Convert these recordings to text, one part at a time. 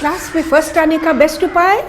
Class में first आने का बेस्ट उपाय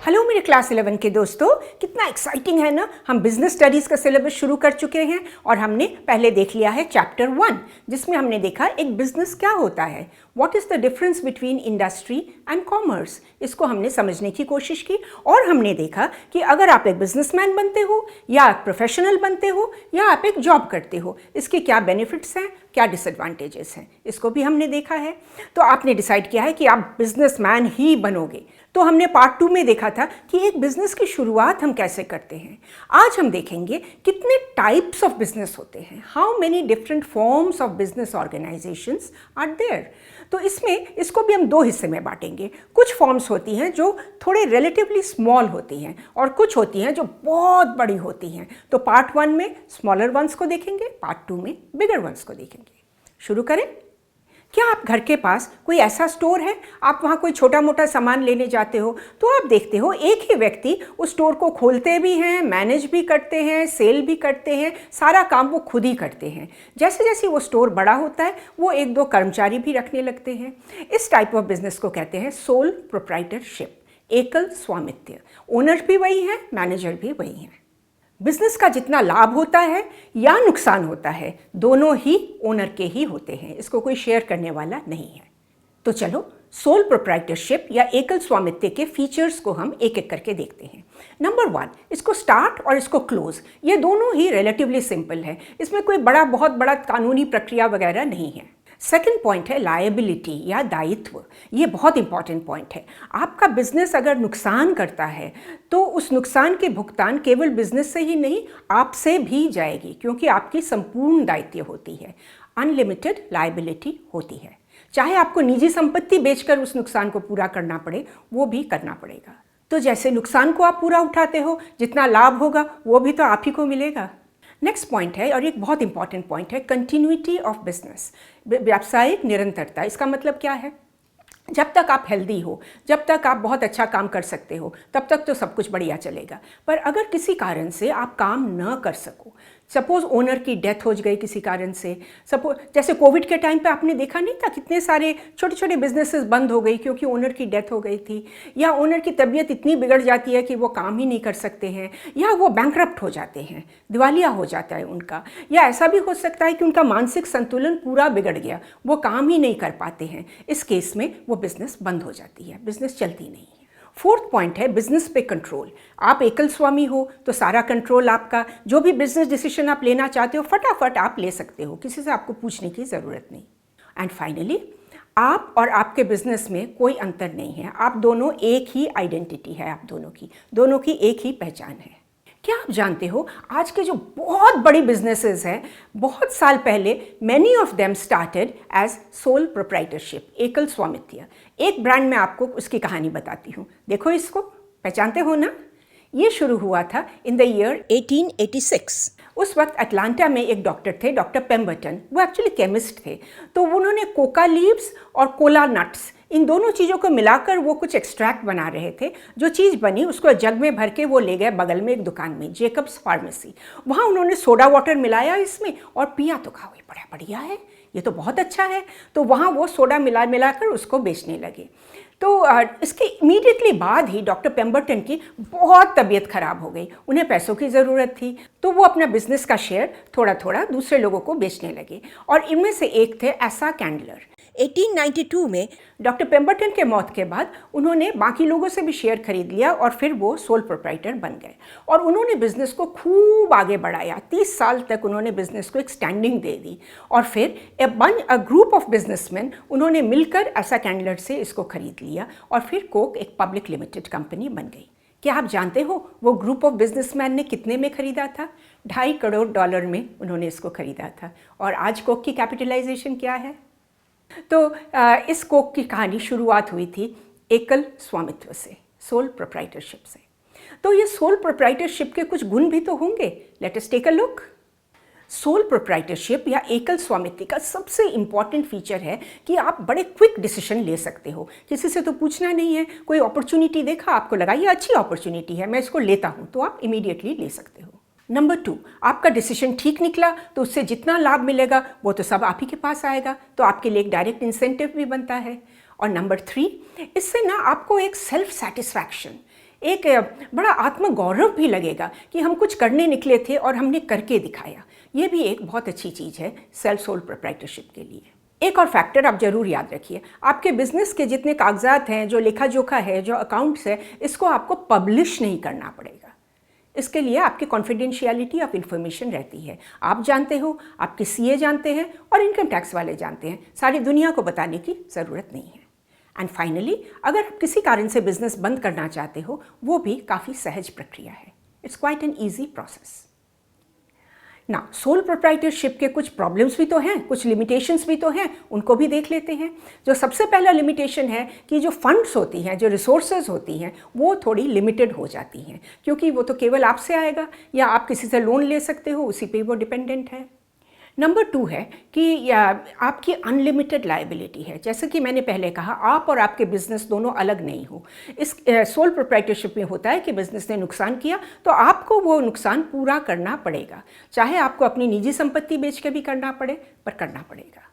हेलो मेरे क्लास 11 के दोस्तों, कितना एक्साइटिंग है ना। हम बिजनेस स्टडीज़ का सिलेबस शुरू कर चुके हैं और हमने पहले देख लिया है चैप्टर 1, जिसमें हमने देखा एक बिजनेस क्या होता है, what is the difference between industry and commerce. इसको हमने समझने की कोशिश की और हमने देखा कि अगर आप एक बिजनेसमैन बनते हो या आप प्रोफेशनल बनते हो या आप एक जॉब करते हो, इसके क्या बेनिफिट्स हैं, क्या डिसएडवांटेजेस हैं, इसको भी हमने देखा है। तो आपने डिसाइड किया है कि आप बिजनेसमैन ही बनोगे। तो हमने पार्ट 2 में देखा था कि एक बिजनेस की शुरुआत हम कैसे करते हैं। आज हम देखेंगे कितने टाइप्स ऑफ बिजनेस होते हैं, how many different forms of business organisations are there. तो इसको भी हम 2 हिस्से में बांटेंगे। कुछ फॉर्म्स होती हैं जो थोड़े रिलेटिवली स्मॉल होती हैं और कुछ होती हैं जो बहुत बड़ी होती हैं। तो पार्ट 1 में स्मॉलर वंस को देखेंगे, पार्ट 2 में बिगर वंस को देखेंगे। शुरू करें। क्या आप घर के पास कोई ऐसा स्टोर है, आप वहाँ कोई छोटा मोटा सामान लेने जाते हो तो आप देखते हो एक ही व्यक्ति उस स्टोर को खोलते भी हैं, मैनेज भी करते हैं, सेल भी करते हैं, सारा काम वो खुद ही करते हैं। जैसे जैसे वो स्टोर बड़ा होता है वो 1-2 कर्मचारी भी रखने लगते हैं। इस टाइप ऑफ बिजनेस को कहते हैं सोल प्रोप्राइटरशिप, एकल स्वामित्व। ओनर भी वही है, मैनेजर भी वही है। बिजनेस का जितना लाभ होता है या नुकसान होता है, दोनों ही ओनर के ही होते हैं, इसको कोई शेयर करने वाला नहीं है। तो चलो सोल प्रोप्राइटरशिप या एकल स्वामित्व के फीचर्स को हम एक एक करके देखते हैं। नंबर 1, इसको स्टार्ट और इसको क्लोज, ये दोनों ही रिलेटिवली सिंपल है, इसमें कोई बहुत बड़ा कानूनी प्रक्रिया वगैरह नहीं है। सेकेंड पॉइंट है लायबिलिटी या दायित्व। ये बहुत इंपॉर्टेंट पॉइंट है। आपका बिजनेस अगर नुकसान करता है तो उस नुकसान के भुगतान केवल बिजनेस से ही नहीं, आपसे भी जाएगी, क्योंकि आपकी संपूर्ण दायित्व होती है। अनलिमिटेड लायबिलिटी होती है। चाहे आपको निजी संपत्ति बेचकर उस नुकसान को पूरा करना पड़े, वो भी करना पड़ेगा। तो जैसे नुकसान को आप पूरा उठाते हो, जितना लाभ होगा वो भी तो आप ही को मिलेगा। नेक्स्ट पॉइंट है, और एक बहुत इंपॉर्टेंट पॉइंट है, कंटिन्यूटी ऑफ बिजनेस, व्यावसायिक निरंतरता। इसका मतलब क्या है? जब तक आप हेल्दी हो, जब तक आप बहुत अच्छा काम कर सकते हो, तब तक तो सब कुछ बढ़िया चलेगा। पर अगर किसी कारण से आप काम न कर सको, सपोज ओनर की डेथ हो गई किसी कारण से, सपोज जैसे कोविड के टाइम पे आपने देखा नहीं था कितने सारे छोटे छोटे बिजनेसेस बंद हो गई क्योंकि ओनर की डेथ हो गई थी, या ओनर की तबीयत इतनी बिगड़ जाती है कि वो काम ही नहीं कर सकते हैं, या वो बैंकरप्ट हो जाते हैं, दिवालिया हो जाता है उनका, या ऐसा भी हो सकता है कि उनका मानसिक संतुलन पूरा बिगड़ गया, वो काम ही नहीं कर पाते हैं। इस केस में वो बिजनेस बंद हो जाती है, बिजनेस चलती नहीं है। फोर्थ पॉइंट है बिजनेस पे कंट्रोल। आप एकल स्वामी हो तो सारा कंट्रोल आपका, जो भी बिजनेस डिसीजन आप लेना चाहते हो फटाफट आप ले सकते हो, किसी से आपको पूछने की ज़रूरत नहीं। एंड फाइनली, आप और आपके बिजनेस में कोई अंतर नहीं है, आप दोनों एक ही आइडेंटिटी है, आप दोनों की एक ही पहचान है। क्या आप जानते हो आज के जो बहुत बड़ी बिजनेसेस हैं, बहुत साल पहले many of them started as sole proprietorship, एकल स्वामित्व। एक ब्रांड में आपको उसकी कहानी बताती हूँ, देखो इसको, पहचानते हो ना? ये शुरू हुआ था इन द ईयर 1886। उस वक्त अटलांटा में एक डॉक्टर थे, डॉक्टर पेम्बरटन, वो एक्चुअली केमिस्ट थे। तो उन्होंने कोका लीव्स और कोला नट्स, इन दोनों चीज़ों को मिलाकर वो कुछ एक्सट्रैक्ट बना रहे थे। जो चीज़ बनी उसको जग में भर के वो ले गए बगल में एक दुकान में, जेकब्स फार्मेसी। वहाँ उन्होंने सोडा वाटर मिलाया इसमें और पिया तो कहा ये बड़ा बढ़िया है, ये तो बहुत अच्छा है। तो वहाँ वो सोडा मिलाकर उसको बेचने लगे। तो इसके इमीडिएटली बाद ही डॉक्टर पेम्बरटन की बहुत तबीयत खराब हो गई, उन्हें पैसों की ज़रूरत थी, तो वो अपना बिजनेस का शेयर थोड़ा थोड़ा दूसरे लोगों को बेचने लगे। और इनमें से एक थे एसा कैंडलर। 1892 में डॉक्टर पेम्बरटन के मौत के बाद उन्होंने बाकी लोगों से भी शेयर खरीद लिया और फिर वो सोल प्रोप्राइटर बन गए और उन्होंने बिजनेस को खूब आगे बढ़ाया। 30 साल तक उन्होंने बिजनेस को एक स्टैंडिंग दे दी और फिर अ ग्रुप ऑफ बिजनेसमैन उन्होंने मिलकर ऐसा कैंडलर से इसको खरीद लिया और फिर कोक एक पब्लिक लिमिटेड कंपनी बन गई। क्या आप जानते हो वो ग्रुप ऑफ बिजनेसमैन ने कितने में खरीदा था? $2.5 करोड़ में उन्होंने इसको खरीदा था। और आज कोक की कैपिटलाइजेशन क्या है? तो इस कोक की कहानी शुरुआत हुई थी एकल स्वामित्व से, सोल प्रोप्राइटरशिप से। तो ये सोल प्रोप्राइटरशिप के कुछ गुण भी तो होंगे, let us take a look. Sole proprietorship या एकल स्वामित्व का सबसे इंपॉर्टेंट फीचर है कि आप बड़े क्विक डिसीजन ले सकते हो, किसी से तो पूछना नहीं है। कोई अपॉर्चुनिटी देखा, आपको लगा ये अच्छी अपॉर्चुनिटी है, मैं इसको लेता हूँ, तो आप इमीडिएटली ले सकते हो। नंबर 2, आपका डिसीजन ठीक निकला तो उससे जितना लाभ मिलेगा वो तो सब आप ही के पास आएगा, तो आपके लिए एक डायरेक्ट इंसेंटिव भी बनता है। और नंबर 3, इससे ना आपको एक सेल्फ सेटिस्फैक्शन, एक बड़ा आत्मगौरव भी लगेगा कि हम कुछ करने निकले थे और हमने करके दिखाया। ये भी एक बहुत अच्छी चीज़ है सेल्फ सोल प्रोप्राइटरशिप के लिए। एक और फैक्टर आप जरूर याद रखिए, आपके बिजनेस के जितने कागजात हैं, जो लेखा जोखा है, जो अकाउंट्स है, इसको आपको पब्लिश नहीं करना पड़ेगा। इसके लिए आपकी कॉन्फिडेंशियलिटी ऑफ इंफॉर्मेशन रहती है। आप जानते हो, आपके सीए जानते हैं और इनकम टैक्स वाले जानते हैं, सारी दुनिया को बताने की ज़रूरत नहीं है। एंड फाइनली, अगर आप किसी कारण से बिजनेस बंद करना चाहते हो, वो भी काफ़ी सहज प्रक्रिया है। It's quite an easy process. ना सोल प्रोप्राइटरशिप के कुछ प्रॉब्लम्स भी तो हैं, कुछ लिमिटेशंस भी तो हैं, उनको भी देख लेते हैं। जो सबसे पहला लिमिटेशन है कि जो फंड्स होती हैं, जो रिसोर्सेज होती हैं, वो थोड़ी लिमिटेड हो जाती हैं, क्योंकि वो तो केवल आपसे आएगा या आप किसी से लोन ले सकते हो, उसी पे वो डिपेंडेंट है। नंबर 2 है कि आपकी अनलिमिटेड लायबिलिटी है। जैसे कि मैंने पहले कहा, आप और आपके बिजनेस दोनों अलग नहीं हो। इस सोल प्रोप्राइटरशिप में होता है कि बिजनेस ने नुकसान किया तो आपको वो नुकसान पूरा करना पड़ेगा, चाहे आपको अपनी निजी संपत्ति बेच के भी करना पड़े, पर करना पड़ेगा।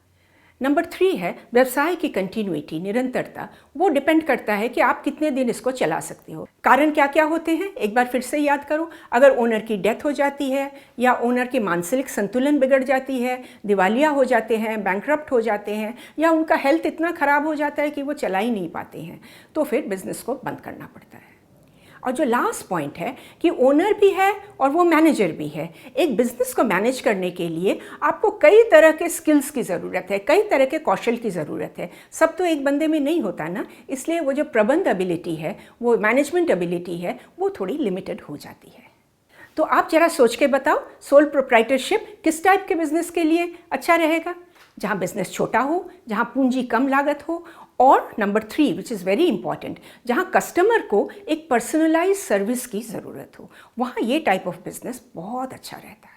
नंबर 3 है व्यवसाय की कंटिन्यूटी, निरंतरता। वो डिपेंड करता है कि आप कितने दिन इसको चला सकते हो। कारण क्या क्या होते हैं, एक बार फिर से याद करो। अगर ओनर की डेथ हो जाती है, या ओनर की मानसिक संतुलन बिगड़ जाती है, दिवालिया हो जाते हैं, बैंकरप्ट हो जाते हैं, या उनका हेल्थ इतना ख़राब हो जाता है कि वो चला ही नहीं पाते हैं, तो फिर बिजनेस को बंद करना पड़ता है। और जो लास्ट पॉइंट है कि ओनर भी है और वो मैनेजर भी है। एक बिजनेस को मैनेज करने के लिए आपको कई तरह के स्किल्स की ज़रूरत है, कई तरह के कौशल की ज़रूरत है। सब तो एक बंदे में नहीं होता ना, इसलिए वो जो प्रबंध एबिलिटी है, वो मैनेजमेंट एबिलिटी है, वो थोड़ी लिमिटेड हो जाती है। तो आप जरा सोच के बताओ, सोल प्रोप्राइटरशिप किस टाइप के बिजनेस के लिए अच्छा रहेगा? जहाँ बिजनेस छोटा हो, जहाँ पूंजी कम लागत हो, और number 3 which is very important, जहाँ कस्टमर को एक पर्सनलाइज सर्विस की ज़रूरत हो, वहाँ ये टाइप ऑफ बिजनेस बहुत अच्छा रहता है।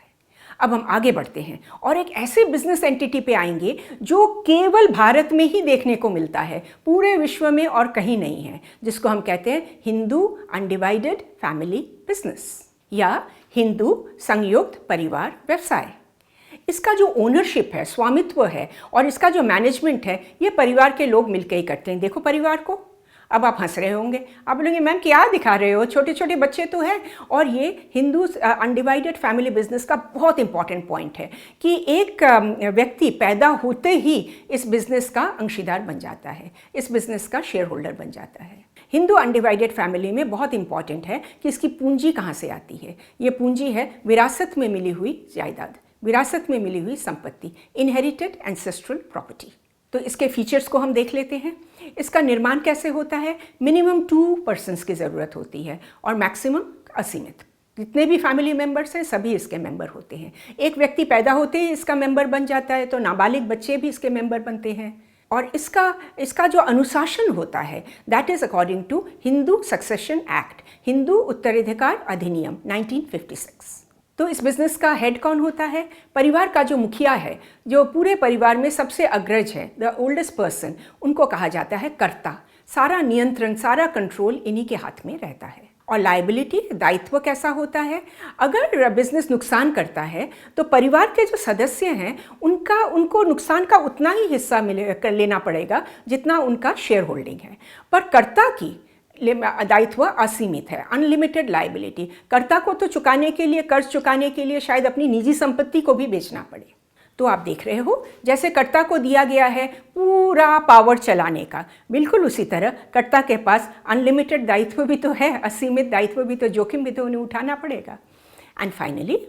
अब हम आगे बढ़ते हैं और एक ऐसे बिजनेस एंटिटी पे आएंगे जो केवल भारत में ही देखने को मिलता है, पूरे विश्व में और कहीं नहीं है, जिसको हम कहते हैं हिंदू अनडिवाइडेड फैमिली बिजनेस या हिंदू संयुक्त परिवार व्यवसाय। इसका जो ओनरशिप है, स्वामित्व है, और इसका जो मैनेजमेंट है, ये परिवार के लोग मिलकर ही करते हैं। देखो परिवार को। अब आप हंस रहे होंगे, आप बोलेंगे मैम क्या दिखा रहे हो, छोटे छोटे बच्चे तो हैं। और ये हिंदू अनडिवाइडेड फैमिली बिजनेस का बहुत इंपॉर्टेंट पॉइंट है कि एक व्यक्ति पैदा होते ही इस बिजनेस का अंशीदार बन जाता है, इस बिजनेस का शेयर होल्डर बन जाता है। हिंदू अनडिवाइडेड फैमिली में बहुत इंपॉर्टेंट है कि इसकी पूंजी कहाँ से आती है। ये पूंजी है विरासत में मिली हुई जायदाद, विरासत में मिली हुई संपत्ति, इनहेरिटेड एंसेस्ट्रल प्रॉपर्टी। तो इसके फीचर्स को हम देख लेते हैं। इसका निर्माण कैसे होता है? मिनिमम 2 पर्सन्स की ज़रूरत होती है और मैक्सिमम असीमित। जितने भी फैमिली मेंबर्स हैं सभी इसके मेंबर होते हैं। एक व्यक्ति पैदा होते ही इसका मेंबर बन जाता है, तो नाबालिग बच्चे भी इसके मेंबर बनते हैं। और इसका जो अनुशासन होता है that is according to Hindu succession act, Hindu उत्तराधिकार अधिनियम 1956। तो इस बिज़नेस का हेड कौन होता है? परिवार का जो मुखिया है, जो पूरे परिवार में सबसे अग्रज है, द ओल्डेस्ट पर्सन, उनको कहा जाता है कर्ता। सारा नियंत्रण, सारा कंट्रोल इन्हीं के हाथ में रहता है। और लायबिलिटी, दायित्व कैसा होता है? अगर बिजनेस नुकसान करता है तो परिवार के जो सदस्य हैं उनको नुकसान का उतना ही हिस्सा लेना पड़ेगा जितना उनका शेयर होल्डिंग है। पर कर्ता की दायित्व असीमित है, अनलिमिटेड लायबिलिटी। कर्ता को तो कर्ज चुकाने के लिए शायद अपनी निजी संपत्ति को भी बेचना पड़े। तो आप देख रहे हो, जैसे कर्ता को दिया गया है पूरा पावर चलाने का, बिल्कुल उसी तरह कर्ता के पास अनलिमिटेड दायित्व भी तो है, असीमित दायित्व भी तो, जोखिम भी तो उन्हें उठाना पड़ेगा। And finally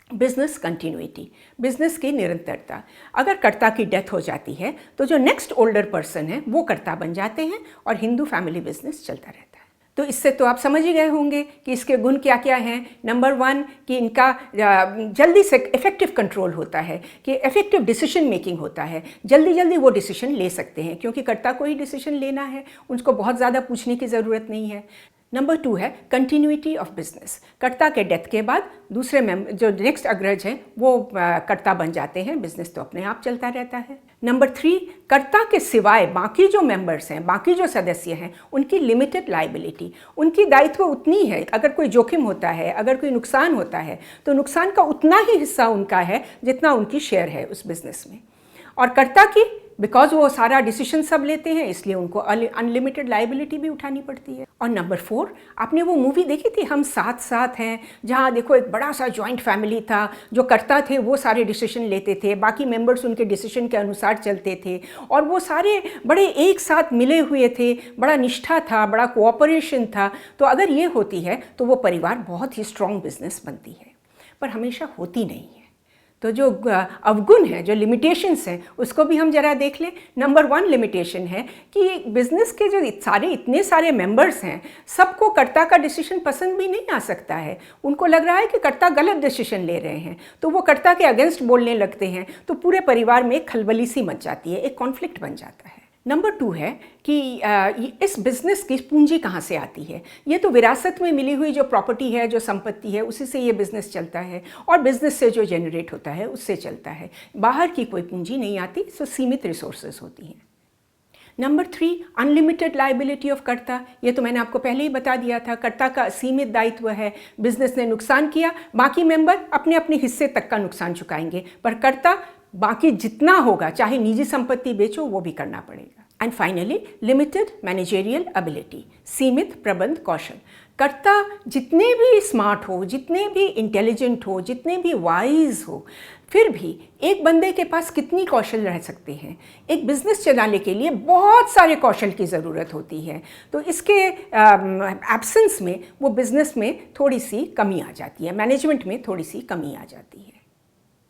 business continuity, business की निरंतरता। अगर कर्ता की डेथ हो जाती है तो जो नेक्स्ट ओल्डर पर्सन है वो कर्ता बन जाते हैं और हिंदू फैमिली बिजनेस चलता रहता है। तो इससे तो आप समझ ही गए होंगे कि इसके गुण क्या क्या हैं। नंबर 1 कि इनका जल्दी से इफ़ेक्टिव कंट्रोल होता है, कि इफ़ेक्टिव डिसीजन मेकिंग होता है, जल्दी जल्दी वो डिसीजन ले सकते हैं क्योंकि कर्ता को ही डिसीजन लेना है, उनको बहुत ज़्यादा पूछने की ज़रूरत नहीं है। नंबर 2 है कंटिन्यूटी ऑफ बिजनेस। कर्ता के डेथ के बाद दूसरे जो नेक्स्ट अग्रज हैं वो कर्ता बन जाते हैं, बिजनेस तो अपने आप चलता रहता है। नंबर 3, कर्ता के सिवाय बाकी जो मेंबर्स हैं, बाकी जो सदस्य हैं, उनकी लिमिटेड लाइबिलिटी, उनकी दायित्व उतनी है, अगर कोई जोखिम होता है, अगर कोई नुकसान होता है तो नुकसान का उतना ही हिस्सा उनका है जितना उनकी शेयर है उस बिजनेस में। और कर्ता की बिकॉज वो सारा डिसीजन सब लेते हैं इसलिए उनको अनलिमिटेड लाइबिलिटी भी उठानी पड़ती है। और नंबर 4, आपने वो मूवी देखी थी हम साथ साथ हैं, जहाँ देखो एक बड़ा सा जॉइंट फैमिली था, जो कर्ता थे वो सारे डिसीजन लेते थे, बाकी मेंबर्स उनके डिसीजन के अनुसार चलते थे और वो सारे बड़े एक साथ मिले हुए थे, बड़ा निष्ठा था, बड़ा कोऑपरेशन था। तो अगर ये होती है तो वो परिवार बहुत ही स्ट्रॉन्ग बिजनेस बनती है, पर हमेशा होती नहीं है। तो जो अवगुण है, जो लिमिटेशंस हैं, उसको भी हम जरा देख लें। नंबर 1 लिमिटेशन है कि बिजनेस के जो इतने सारे मेंबर्स हैं, सबको कर्ता का डिसीजन पसंद भी नहीं आ सकता है। उनको लग रहा है कि कर्ता गलत डिसीजन ले रहे हैं, तो वो कर्ता के अगेंस्ट बोलने लगते हैं, तो पूरे परिवार में एक खलबली सी मच जाती है, एक कॉन्फ्लिक्ट बन जाता है। नंबर 2 है कि इस बिज़नेस की पूंजी कहाँ से आती है। ये तो विरासत में मिली हुई जो प्रॉपर्टी है, जो संपत्ति है, उसी से ये बिज़नेस चलता है और बिज़नेस से जो जनरेट होता है उससे चलता है। बाहर की कोई पूंजी नहीं आती, सो सीमित रिसोर्सेज होती हैं। नंबर 3, अनलिमिटेड लाइबिलिटी ऑफ कर्ता। ये तो मैंने आपको पहले ही बता दिया था, कर्ता का सीमित दायित्व है, बिजनेस ने नुकसान किया, बाकी मेंबर अपने अपने हिस्से तक का नुकसान चुकाएंगे, पर कर्ता बाकी जितना होगा, चाहे निजी संपत्ति बेचो, वो भी करना पड़ेगा। And finally limited managerial ability, सीमित प्रबंध कौशल। कर्ता जितने भी स्मार्ट हो, जितने भी इंटेलिजेंट हो, जितने भी वाइज हो, फिर भी एक बंदे के पास कितनी कौशल रह सकते हैं। एक बिजनेस चलाने के लिए बहुत सारे कौशल की ज़रूरत होती है, तो इसके एब्सेंस में वो बिजनेस में थोड़ी सी कमी आ जाती है, मैनेजमेंट में थोड़ी सी कमी आ जाती है।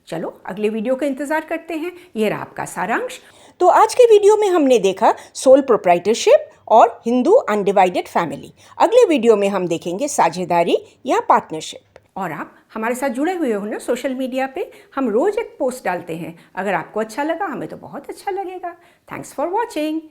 चलो अगले वीडियो का इंतज़ार करते हैं। ये रहा आपका सारांश। तो आज के वीडियो में हमने देखा सोल प्रोप्राइटरशिप और हिंदू अनडिवाइडेड फैमिली। अगले वीडियो में हम देखेंगे साझेदारी या पार्टनरशिप। और आप हमारे साथ जुड़े हुए हो ना सोशल मीडिया पे, हम रोज़ एक पोस्ट डालते हैं। अगर आपको अच्छा लगा, हमें तो बहुत अच्छा लगेगा। Thanks for watching.